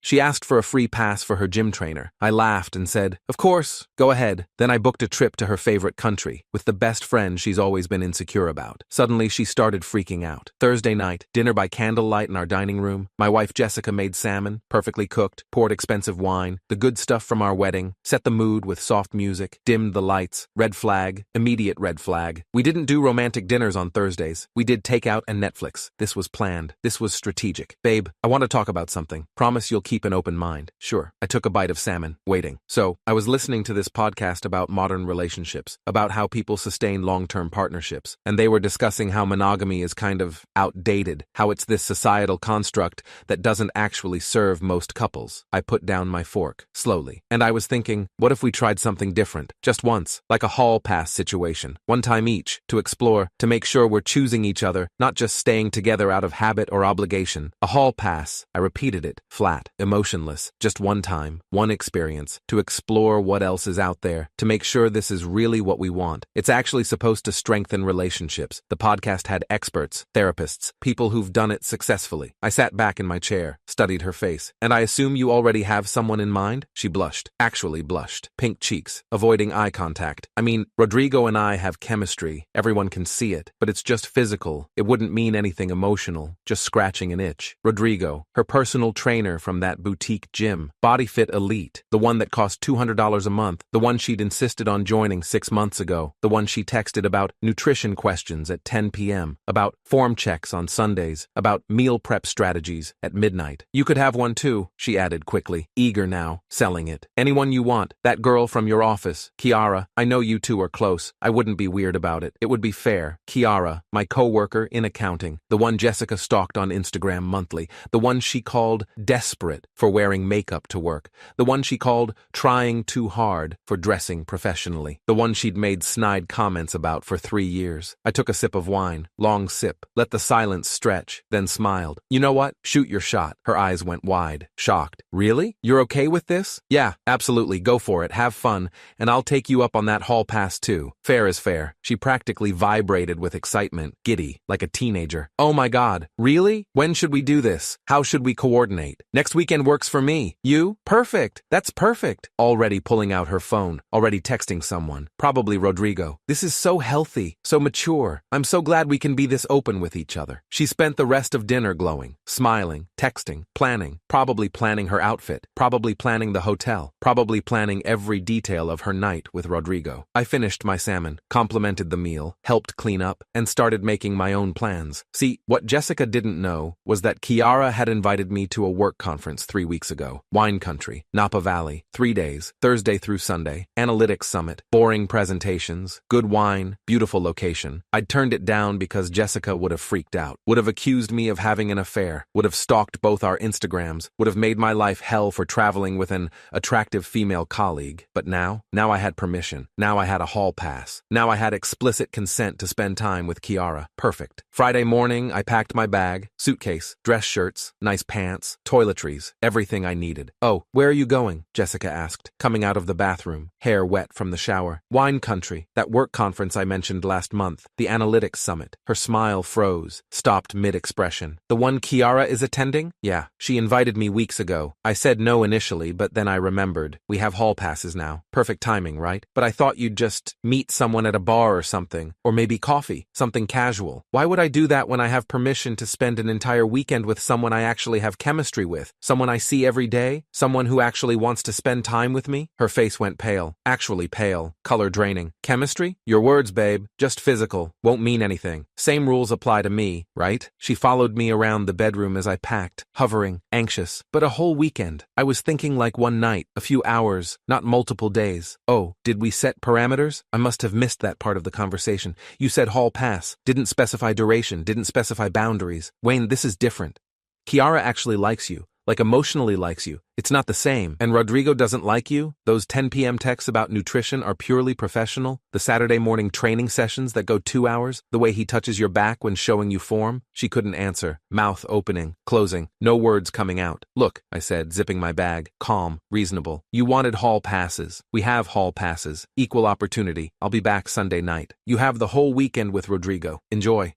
She asked for a free pass for her gym trainer. I laughed and said, "Of course, go ahead." Then I booked a trip to her favorite country, with the best friend she's always been insecure about. Suddenly, she started freaking out. Thursday night, dinner by candlelight in our dining room. My wife Jessica made salmon, perfectly cooked, poured expensive wine, the good stuff from our wedding, set the mood with soft music, dimmed the lights. Red flag, immediate red flag. We didn't do romantic dinners on Thursdays. We did takeout and Netflix. This was planned. This was strategic. "Babe, I want to talk about something. Promise you'll keep an open mind." "Sure." I took a bite of salmon, waiting. So, I was listening to this podcast about modern relationships, about how people sustain long-term partnerships, and they were discussing how monogamy is kind of outdated, how it's this societal construct that doesn't actually serve most couples. I put down my fork, slowly, and I was thinking, what if we tried something different, just once, like a hall pass situation, one time each, to explore, to make sure we're choosing each other, not just staying together out of habit or obligation. A hall pass, I repeated it, flat, emotionless, just one time, one experience, to explore what else is out there, to make sure this is really what we want. It's actually supposed to strengthen relationships. The podcast had experts, therapists, people who've done it successfully. I sat back in my chair, studied her face. "And I assume you already have someone in mind?" She blushed, actually blushed, pink cheeks, avoiding eye contact. "I mean, Rodrigo and I have chemistry. Everyone can see it, but it's just physical. It wouldn't mean anything emotional, just scratching an itch." Rodrigo, her personal trainer from that boutique gym, Body Fit Elite, the one that cost $200 a month, the one she'd insisted on joining 6 months ago, the one she texted about nutrition questions at 10 p.m., about form checks on Sundays, about meal prep strategies at midnight. "You could have one too," she added quickly, eager now, selling it. "Anyone you want. That girl from your office, Kiara. I know you two are close. I wouldn't be weird about it. It would be fair. Kiara, my co-worker in accounting, the one Jessica stalked on Instagram monthly, the one she called desperate for wearing makeup to work, the one she called trying too hard for dressing professionally, the one she'd made snide comments about for 3 years." I took a sip of wine, long sip, let the silence stretch, then smiled. "You know what? Shoot your shot." Her eyes went wide, shocked. "Really? You're okay with this?" "Yeah, absolutely. Go for it. Have fun. And I'll take you up on that hall pass too. Fair is fair." She practically vibrated with excitement, giddy, like a teenager. "Oh my God. Really? When should we do this? How should we coordinate?" "Next weekend works for me. You? Perfect. That's perfect." Already pulling out her phone, already texting someone, probably Rodrigo. "This is so healthy, so mature. I'm so glad we can be this open with each other." She spent the rest of dinner glowing, smiling, texting, planning, probably planning her outfit, probably planning the hotel, probably planning every detail of her night with Rodrigo. I finished my salmon, complimented the meal, helped clean up, and started making my own plans. See, what Jessica didn't know was that Kiara had invited me to a work conference 3 weeks ago. Wine Country, Napa Valley, 3 days, Thursday through Sunday, analytics summit, boring presentations, good wine, beautiful location. I'd turned it down because Jessica would have freaked out, would have accused me of having an affair, would have stalked both our Instagrams, would have made my life hell for traveling with an attractive female colleague. But now I had permission. Now I had a hall pass. Now I had explicit consent to spend time with Kiara. Perfect. Friday morning, I packed my bag, suitcase, dress shirts, nice pants, toiletries, everything I needed. "Oh, where are you going?" Jessica asked, coming out of the bathroom, hair wet from the shower. "Wine Country, that work conference I mentioned last month, the analytics summit." Her smile froze, stopped mid-expression. "The one Kiara is attending?" "Yeah, she invited me weeks ago. I said no initially, but then I remembered. We have hall passes now. Perfect timing, right? But I thought you'd just meet someone at a bar or something, or maybe coffee, something casual. Why would I do that when I have permission to spend an entire weekend with someone I actually have chemistry with, someone I see every day, someone who actually wants to spend time with me?" Her face went pale, actually pale, color draining. "Chemistry? Your words, babe. Just physical. Won't mean anything. Same rules apply to me, right?" She followed me around the bedroom as I packed, hovering, anxious. "But a whole weekend. I was thinking like one night, a few hours, not multiple days." "Oh, did we set parameters? I must have missed that part of the conversation. You said hall pass, didn't specify duration, didn't specify boundaries. Wayne, this is different. Kiara actually likes you, like emotionally likes you, It's not the same. And Rodrigo doesn't like you? Those 10 p.m. texts about nutrition are purely professional? The Saturday morning training sessions that go 2 hours? The way he touches your back when showing you form? She couldn't answer. Mouth opening, closing, no words coming out. Look, I said, zipping my bag. Calm, reasonable. You wanted hall passes. We have hall passes. Equal opportunity. I'll be back Sunday night. You have the whole weekend with Rodrigo. Enjoy.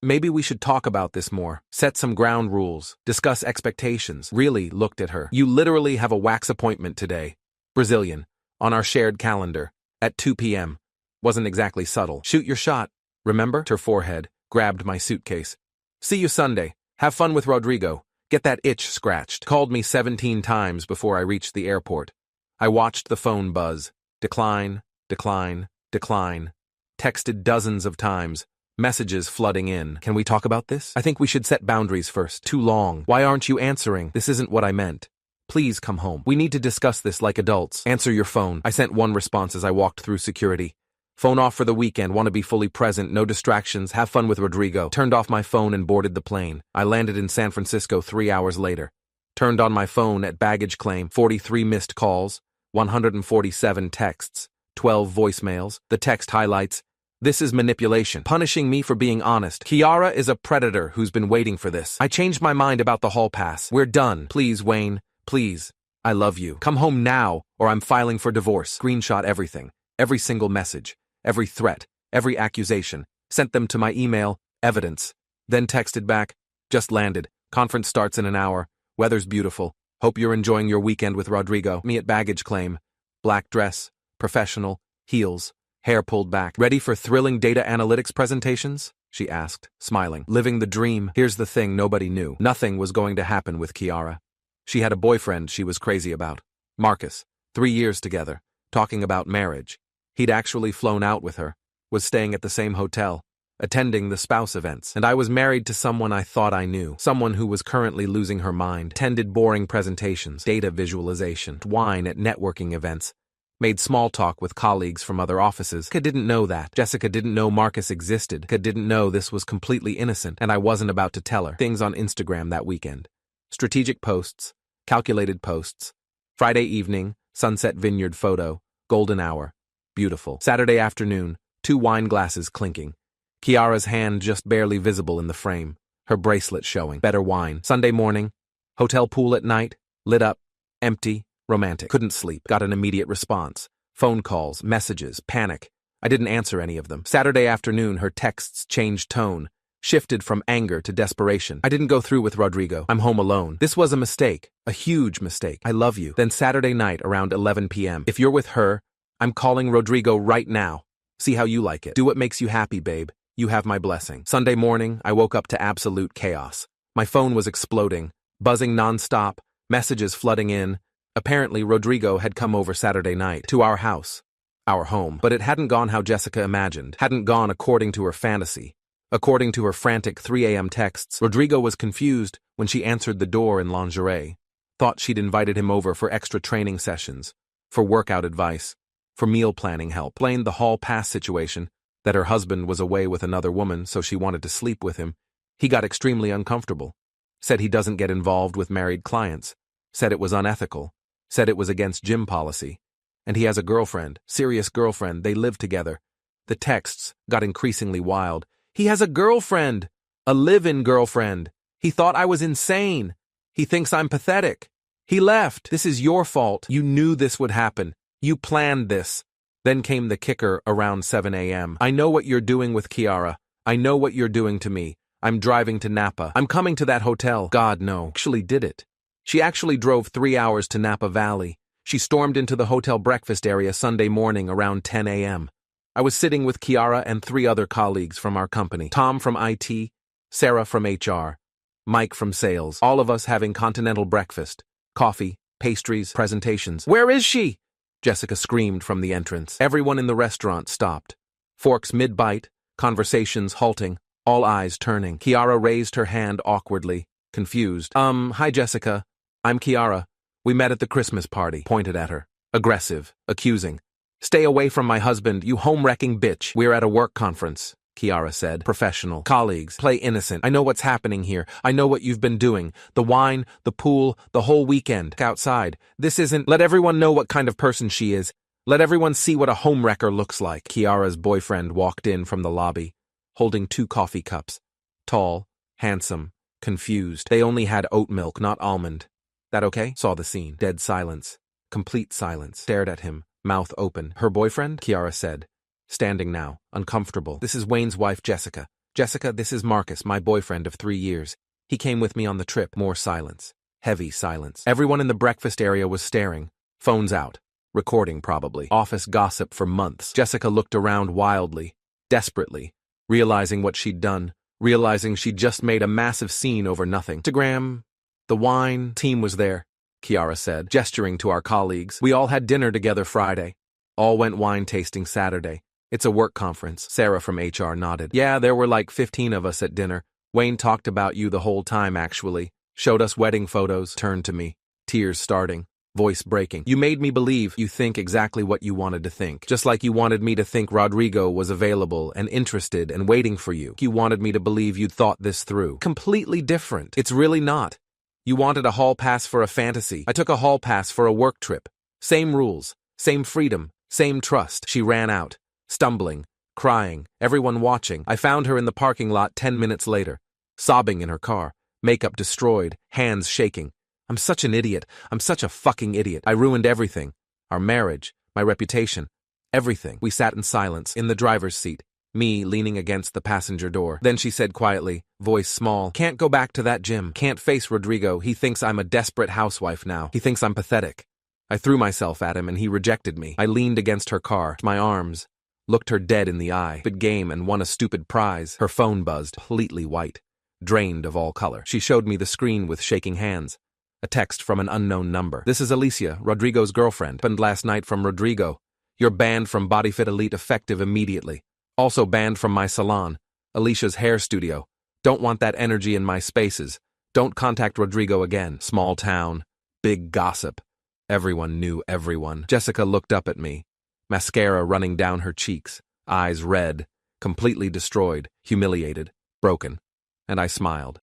Maybe we should talk about this more. Set some ground rules. Discuss expectations. Really looked at her. You literally have a wax appointment today. Brazilian. On our shared calendar. At 2 p.m. Wasn't exactly subtle. Shoot your shot. Remember? Her forehead. Grabbed my suitcase. See you Sunday. Have fun with Rodrigo. Get that itch scratched. Called me 17 times before I reached the airport. I watched the phone buzz. Decline, decline, decline. Texted dozens of times. Messages flooding in. Can we talk about this? I think we should set boundaries first. Too long. Why aren't you answering? This isn't what I meant. Please come home. We need to discuss this like adults. Answer your phone. I sent one response as I walked through security. Phone off for the weekend. Want to be fully present. No distractions. Have fun with Rodrigo. Turned off my phone and boarded the plane. I landed in San Francisco 3 hours later. Turned on my phone at baggage claim. 43 missed calls. 147 texts. 12 voicemails. The text highlights, "This is manipulation, punishing me for being honest. Kiara is a predator who's been waiting for this. I changed my mind about the hall pass. We're done. Please, Wayne. Please. I love you. Come home now, or I'm filing for divorce." Screenshot everything. Every single message. Every threat. Every accusation. Sent them to my email. Evidence. Then texted back. Just landed. Conference starts in an hour. Weather's beautiful. Hope you're enjoying your weekend with Rodrigo. Me at baggage claim. Black dress. Professional. Heels. Hair pulled back. Ready for thrilling data analytics presentations? She asked, smiling. Living the dream. Here's the thing nobody knew. Nothing was going to happen with Kiara. She had a boyfriend she was crazy about. Marcus. 3 years together. Talking about marriage. He'd actually flown out with her. Was staying at the same hotel. Attending the spouse events. And I was married to someone I thought I knew. Someone who was currently losing her mind. Attended boring presentations. Data visualization. Wine at networking events. Made small talk with colleagues from other offices. Jessica didn't know that. Jessica didn't know Marcus existed. Jessica didn't know this was completely innocent, and I wasn't about to tell her. Things on Instagram that weekend. Strategic posts. Calculated posts. Friday evening, sunset vineyard photo. Golden hour. Beautiful. Saturday afternoon, 2 wine glasses clinking. Kiara's hand just barely visible in the frame. Her bracelet showing. Better wine. Sunday morning. Hotel pool at night. Lit up. Empty. Romantic. Couldn't sleep. Got an immediate response. Phone calls, messages, panic. I didn't answer any of them. Saturday afternoon, her texts changed tone. Shifted from anger to desperation. I didn't go through with Rodrigo. I'm home alone. This was a mistake. A huge mistake. I love you. Then Saturday night around 11 p.m. If you're with her, I'm calling Rodrigo right now. See how you like it. Do what makes you happy, babe. You have my blessing. Sunday morning, I woke up to absolute chaos. My phone was exploding. Buzzing nonstop. Messages flooding in. Apparently, Rodrigo had come over Saturday night to our house, our home, but it hadn't gone how Jessica imagined, hadn't gone according to her fantasy. According to her frantic 3 a.m. texts, Rodrigo was confused when she answered the door in lingerie, thought she'd invited him over for extra training sessions, for workout advice, for meal planning help, blamed the hall pass situation, that her husband was away with another woman so she wanted to sleep with him. He got extremely uncomfortable, said he doesn't get involved with married clients, said it was unethical. Said it was against gym policy. And he has a girlfriend, serious girlfriend, they live together. The texts got increasingly wild. He has a girlfriend, a live-in girlfriend. He thought I was insane. He thinks I'm pathetic. He left. This is your fault. You knew this would happen. You planned this. Then came the kicker around 7 a.m. I know what you're doing with Kiara. I know what you're doing to me. I'm driving to Napa. I'm coming to that hotel. God, no. Actually did it. She actually drove 3 hours to Napa Valley. She stormed into the hotel breakfast area Sunday morning around 10 a.m. I was sitting with Kiara and 3 other colleagues from our company. Tom from IT, Sarah from HR, Mike from sales. All of us having continental breakfast, coffee, pastries, presentations. Where is she? Jessica screamed from the entrance. Everyone in the restaurant stopped. Forks mid-bite, conversations halting, all eyes turning. Kiara raised her hand awkwardly, confused. Hi Jessica. I'm Kiara. We met at the Christmas party. Pointed at her. Aggressive. Accusing. Stay away from my husband, you home-wrecking bitch. We're at a work conference. Kiara said. Professional. Colleagues. Play innocent. I know what's happening here. I know what you've been doing. The wine, the pool, the whole weekend. Outside. This isn't. Let everyone know what kind of person she is. Let everyone see what a homewrecker looks like. Kiara's boyfriend walked in from the lobby, holding 2 coffee cups. Tall, handsome, confused. They only had oat milk, not almond. That okay? Saw the scene. Dead silence. Complete silence. Stared at him, mouth open. Her boyfriend? Kiara said. Standing now, uncomfortable. This is Wayne's wife, Jessica. Jessica, this is Marcus, my boyfriend of 3 years. He came with me on the trip. More silence. Heavy silence. Everyone in the breakfast area was staring. Phones out. Recording, probably. Office gossip for months. Jessica looked around wildly, desperately, realizing what she'd done, realizing she'd just made a massive scene over nothing. Instagram. The wine team was there, Kiara said, gesturing to our colleagues. We all had dinner together Friday. All went wine tasting Saturday. It's a work conference. Sarah from HR nodded. Yeah, there were like 15 of us at dinner. Wayne talked about you the whole time, actually. Showed us wedding photos. Turned to me. Tears starting. Voice breaking. You made me believe you think exactly what you wanted to think. Just like you wanted me to think Rodrigo was available and interested and waiting for you. You wanted me to believe you'd thought this through. Completely different. It's really not. You wanted a hall pass for a fantasy. I took a hall pass for a work trip. Same rules. Same freedom. Same trust. She ran out. Stumbling. Crying. Everyone watching. I found her in the parking lot 10 minutes later. Sobbing in her car. Makeup destroyed. Hands shaking. I'm such an idiot. I'm such a fucking idiot. I ruined everything. Our marriage, my reputation, everything. We sat in silence, in the driver's seat, me leaning against the passenger door. Then she said quietly, voice small, can't go back to that gym. Can't face Rodrigo. He thinks I'm a desperate housewife now. He thinks I'm pathetic. I threw myself at him and he rejected me. I leaned against her car, my arms, looked her dead in the eye. Stupid game and won a stupid prize. Her phone buzzed, completely white, drained of all color. She showed me the screen with shaking hands. A text from an unknown number. This is Alicia, Rodrigo's girlfriend. Happened last night from Rodrigo. You're banned from BodyFit Elite effective immediately. Also banned from my salon, Alicia's hair studio. Don't want that energy in my spaces. Don't contact Rodrigo again. Small town. Big gossip. Everyone knew everyone. Jessica looked up at me. Mascara running down her cheeks. Eyes red. Completely destroyed. Humiliated. Broken. And I smiled.